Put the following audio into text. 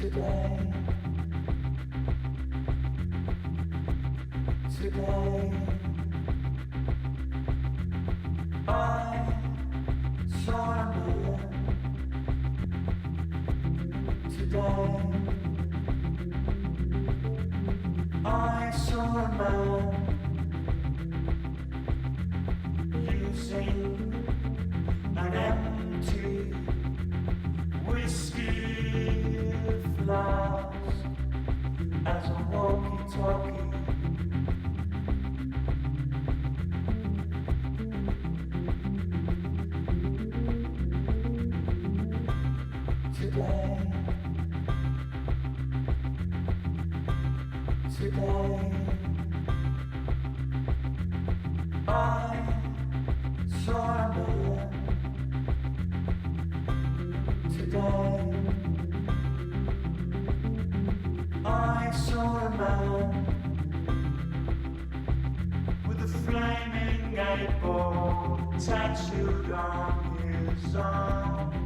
I saw a man using an empty whiskey flask as a walkie-talkie. Today, I saw a man. Today, I saw a man with a flaming 8-ball tattooed on his arm.